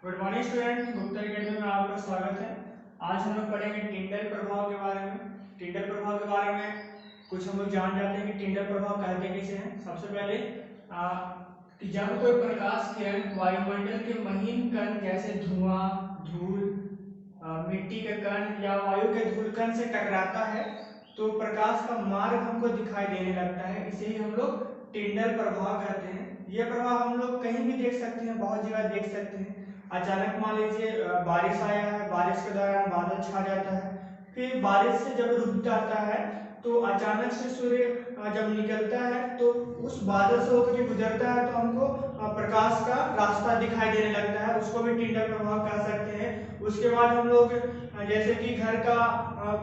Good morning student, Gupta academy में आपका स्वागत है। आज हम लोग पढ़ेंगे टिंडल प्रभाव के बारे में। टिंडल प्रभाव के बारे में कुछ हम लोग जान जाते हैं कि टिंडल प्रभाव कहते किसे हैं। सबसे पहले कि जब कोई प्रकाश किरण वायुमंडल के महीन कण जैसे धुआं, धूल, मिट्टी के कण या वायु के धूल कण से टकराता है तो प्रकाश का मार्ग हमको दिखाई देने लगता है। इसे ही हम लोग टिंडल प्रभाव कहते हैं। यह प्रभाव हम लोग कहीं भी देख सकते हैं, बहुत जगह देख सकते हैं। अचानक मान लीजिए बारिश आया है, बारिश के दौरान बादल छा जाता है, फिर बारिश से जब रुक जाता है तो अचानक से सूर्य जब निकलता है तो उस बादल से होकर के गुजरता है तो हमको प्रकाश का रास्ता दिखाई देने लगता है, उसको भी टिंडल प्रभाव कह सकते हैं। उसके बाद हम लोग जैसे कि घर का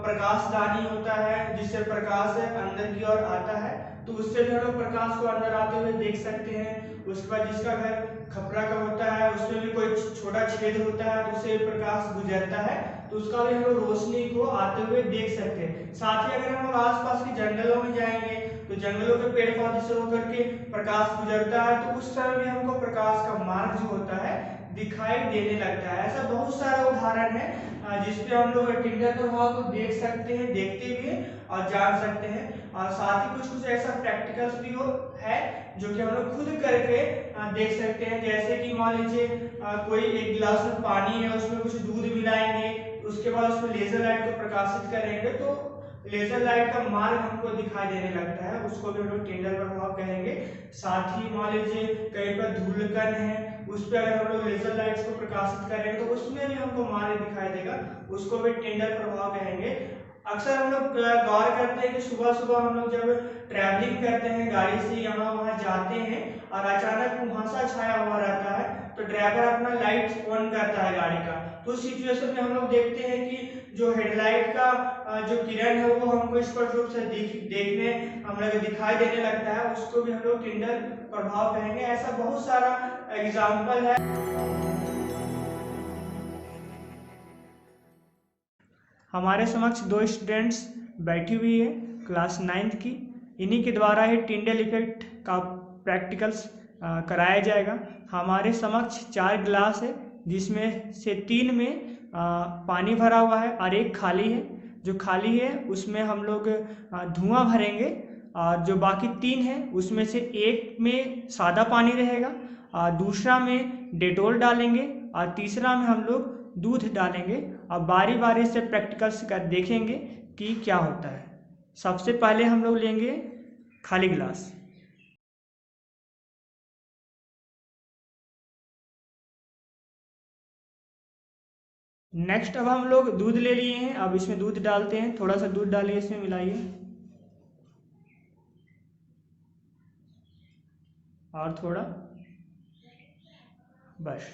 प्रकाशदानी होता है जिससे प्रकाश अंदर की ओर आता है, तो उससे भी हम लोग प्रकाश को अंदर आते हुए देख सकते हैं। उसके बाद जिसका घर खपरा का होता है उसमें भी कोई छोटा छेद होता है तो उससे प्रकाश गुजरता है, तो उसका भी हम लोग रोशनी को आते हुए देख सकते हैं। साथ ही अगर हम लोग आसपास के जंगलों में जाएंगे तो जंगलों के पेड़ पौधे से होकर के प्रकाश गुजरता है तो उस समय भी हमको प्रकाश का मार्ग जो होता है दिखाई देने लगता है। ऐसा बहुत सारा उदाहरण है जिसपे हम लोग टिंडल प्रभाव को देख सकते हैं, देखते भी हैं और जान सकते हैं। और साथ ही कुछ कुछ ऐसा प्रैक्टिकल्स भी है जो कि हम लोग खुद करके देख सकते हैं। जैसे कि मान लीजिए कोई एक गिलास में पानी है, उसमें कुछ दूध मिलाएंगे, उसके बाद उसमें लेजर लाइट को प्रकाशित करेंगे तो लेजर लाइट का मार्ग हमको दिखाई देने लगता है, उसको भी हम लोग टिंडल प्रभाव कहेंगे। साथ ही मान लीजिए कहीं पर धूलकण है, उस पर अगर हम लोग लेजर लाइट्स को प्रकाशित करेंगे तो उसमें भी हमको मार्ग दिखाई देगा, उसको भी टिंडल प्रभाव कहेंगे। अक्सर हम लोग गौर करते हैं कि सुबह सुबह हम लोग जब ट्रैवलिंग करते हैं गाड़ी से यहाँ वहाँ जाते हैं और अचानक कुहासा छाया हुआ रहता है तो ड्राइवर अपना लाइट ऑन करता है गाड़ी का, तो उस सिचुएशन में हम लोग देखते हैं कि जो हेडलाइट का जो किरण है वो हमको स्पष्ट रूप से देखने हम लोग दिखाई देने लगता है, उसको भी हम लोग टिंडल प्रभाव कहेंगे। ऐसा बहुत सारा एग्जाम्पल है। हमारे समक्ष दो स्टूडेंट्स बैठी हुई है क्लास 9th की, इन्हीं के द्वारा ही टिंडल इफेक्ट का प्रैक्टिकल्स कराया जाएगा। हमारे समक्ष 4 गिलास है जिसमें से 3 में पानी भरा हुआ है और एक खाली है। जो खाली है उसमें हम लोग धुआं भरेंगे और जो बाकी 3 है उसमें से एक में सादा पानी रहेगा और दूसरा में डेटोल डालेंगे और तीसरा में हम लोग दूध डालेंगे और बारी बारी से प्रैक्टिकल्स कर देखेंगे कि क्या होता है। सबसे पहले हम लोग लेंगे खाली गिलास। नेक्स्ट अब हम लोग दूध ले लिए हैं, अब इसमें दूध डालते हैं, थोड़ा सा दूध डालिए, इसमें मिलाइए और थोड़ा, बस।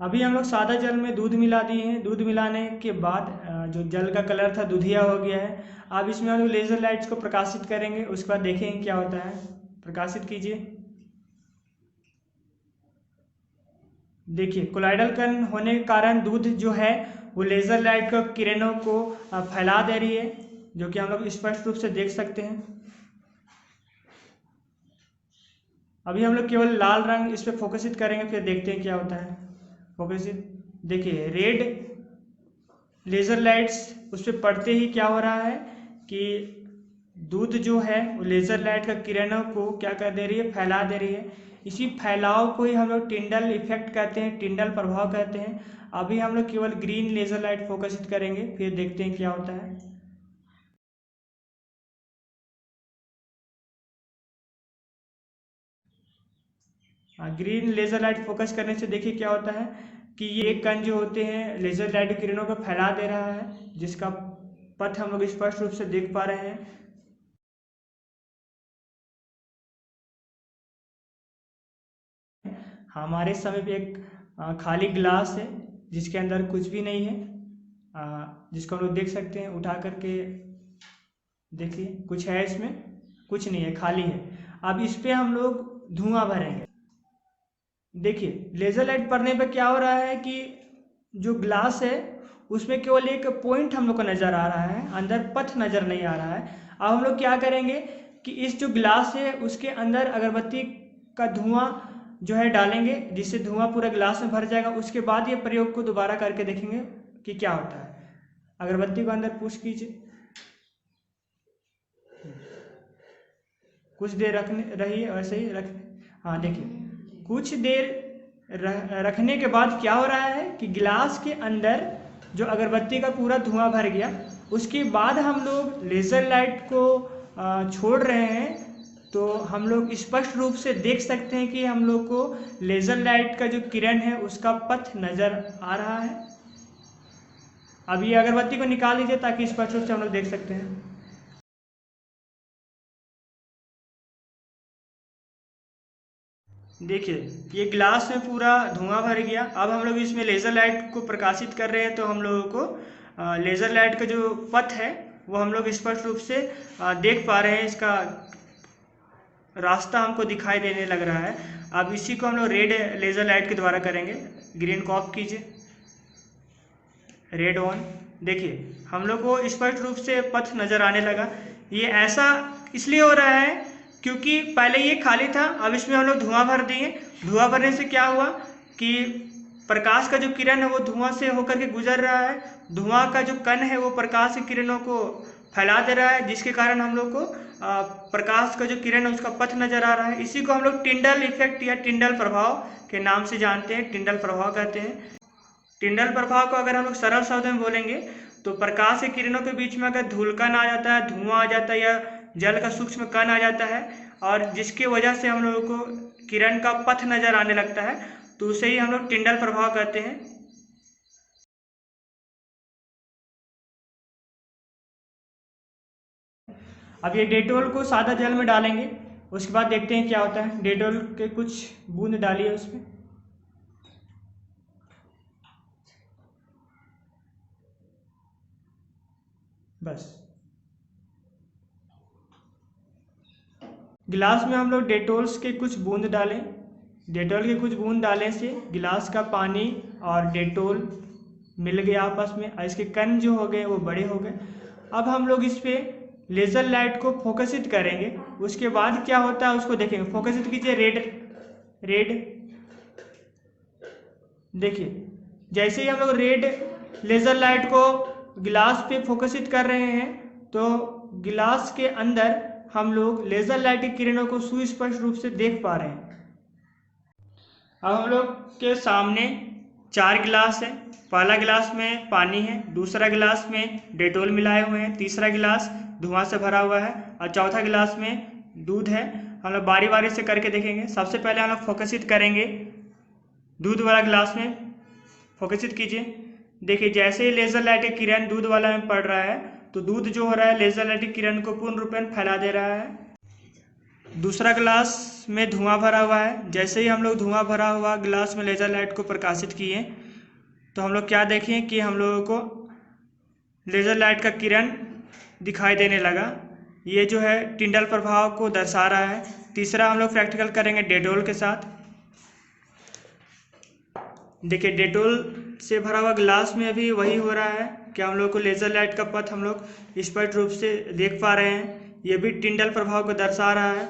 अभी हम लोग सादा जल में दूध मिला दिए हैं। दूध मिलाने के बाद जो जल का कलर था दूधिया हो गया है। अब इसमें हम लोग लेजर लाइट्स को प्रकाशित करेंगे, उसके बाद देखेंगे क्या होता है। प्रकाशित कीजिए। देखिए कोलाइडल कण होने के कारण दूध जो है वो लेजर लाइट का किरणों को फैला दे रही है, जो कि हम लोग स्पष्ट रूप से देख सकते हैं। अभी हम लोग केवल लाल रंग इस पर फोकसित करेंगे, फिर देखते हैं क्या होता है। फोकसित, देखिए रेड लेजर लाइट्स उस पर पड़ते ही क्या हो रहा है कि दूध जो है वो लेजर लाइट का किरणों को क्या कर दे रही है, फैला दे रही है। इसी फैलाव को ही हम लोग टिंडल इफेक्ट कहते हैं, टिंडल प्रभाव कहते हैं। अभी हम लोग केवल ग्रीन लेजर लाइट फोकसित करेंगे, फिर देखते हैं क्या होता है। ग्रीन लेजर लाइट फोकस करने से देखिए क्या होता है कि ये कण जो होते हैं लेजर लाइट किरणों को फैला दे रहा है, जिसका पथ हम लोग स्पष्ट रूप से देख पा रहे हैं। हमारे समय पे एक खाली गिलास है जिसके अंदर कुछ भी नहीं है, जिसको हम लोग देख सकते हैं। उठा करके देखिए, कुछ है इसमें? कुछ नहीं है, खाली है। अब इस पे हम लोग धुआं भरेंगे। देखिए लेजर लाइट पड़ने पे क्या हो रहा है कि जो ग्लास है उसमें केवल एक पॉइंट हम लोग को नज़र आ रहा है, अंदर पथ नज़र नहीं आ रहा है। अब हम लोग क्या करेंगे कि इस जो ग्लास है उसके अंदर अगरबत्ती का धुआं जो है डालेंगे, जिससे धुआं पूरा गिलास में भर जाएगा। उसके बाद ये प्रयोग को दोबारा करके देखेंगे कि क्या होता है। अगरबत्ती को अंदर पुश कीजिए, कुछ देर रहिए वैसे ही हाँ देखिए, कुछ देर रखने के बाद क्या हो रहा है कि गिलास के अंदर जो अगरबत्ती का पूरा धुआं भर गया। उसके बाद हम लोग लेज़र लाइट को छोड़ रहे हैं, तो हम लोग स्पष्ट रूप से देख सकते हैं कि हम लोग को लेज़र लाइट का जो किरण है उसका पथ नज़र आ रहा है। अब ये अगरबत्ती को निकाल लीजिए ताकि स्पष्ट रूप से हम लोग देख सकते हैं। देखिए, ये गिलास में पूरा धुआं भर गया। अब हम लोग इसमें लेज़र लाइट को प्रकाशित कर रहे हैं, तो हम लोगों को लेज़र लाइट का जो पथ है वो हम लोग स्पष्ट रूप से देख पा रहे हैं। इसका रास्ता हमको दिखाई देने लग रहा है। अब इसी को हम लोग रेड लेज़र लाइट के द्वारा करेंगे। ग्रीन को ऑफ कीजिए, रेड ऑन। देखिए, हम लोग को स्पष्ट रूप से पथ नज़र आने लगा। ये ऐसा इसलिए हो रहा है क्योंकि पहले ये खाली था, अब इसमें हम लोग धुआं भर दिए। धुआं भरने से क्या हुआ कि प्रकाश का जो किरण है वो धुआं से होकर के गुजर रहा है। धुआं का जो कण है वो प्रकाश की किरणों को फैला दे रहा है, जिसके कारण हम लोग को प्रकाश का जो किरण है उसका पथ नजर आ रहा है। इसी को हम लोग टिंडल इफेक्ट या टिंडल प्रभाव के नाम से जानते हैं, टिंडल प्रभाव कहते हैं। टिंडल प्रभाव को अगर हम लोग सरल शब्द में बोलेंगे तो प्रकाश की किरणों के बीच में अगर धूलकण आ जाता है, धुआं आ जाता है या जल का सूक्ष्म कण आ जाता है, और जिसकी वजह से हम लोगों को किरण का पथ नजर आने लगता है, तो उसे ही हम लोग टिंडल प्रभाव कहते हैं। अब ये डेटोल को सादा जल में डालेंगे, उसके बाद देखते हैं क्या होता है। डेटोल के कुछ बूंद डालिए उसमें, बस। गिलास में हम लोग डेटोल्स के कुछ बूंद डालें। डेटोल के कुछ बूंद डालने से गिलास का पानी और डेटोल मिल गए आपस में, और इसके कण जो हो गए वो बड़े हो गए। अब हम लोग इस पे लेज़र लाइट को फोकसित करेंगे। उसके बाद क्या होता है उसको देखेंगे। फोकसित कीजिए, रेड रेड। देखिए, जैसे ही हम लोग रेड लेज़र लाइट को गिलास पे फोकसित कर रहे हैं, तो गिलास के अंदर हम लोग लेज़र लाइट की किरणों को सुस्पष्ट रूप से देख पा रहे हैं। अब हम लोग के सामने 4 गिलास है। पहला गिलास में पानी है, दूसरा गिलास में डेटोल मिलाए हुए हैं, तीसरा गिलास धुआं से भरा हुआ है, और चौथा गिलास में दूध है। हम लोग बारी बारी से करके देखेंगे। सबसे पहले हम लोग फोकसित करेंगे दूध वाला गिलास में। फोकसित कीजिए। देखिए, जैसे ही लेज़र लाइट की किरण दूध वाला में पड़ रहा है, तो दूध जो हो रहा है लेज़र लाइट की किरण को पूर्ण रूप में फैला दे रहा है। दूसरा गिलास में धुआं भरा हुआ है। जैसे ही हम लोग धुआं भरा हुआ गिलास में लेज़र लाइट को प्रकाशित किए, तो हम लोग क्या देखें कि हम लोगों को लेज़र लाइट का किरण दिखाई देने लगा। ये जो है टिंडल प्रभाव को दर्शा रहा है। तीसरा हम लोग प्रैक्टिकल करेंगे डेटोल के साथ। देखिए, डेटोल से भरा हुआ गिलास में भी वही हो रहा है कि हम लोग को लेज़र लाइट का पथ हम लोग स्पष्ट रूप से देख पा रहे हैं। ये भी टिंडल प्रभाव को दर्शा रहा है।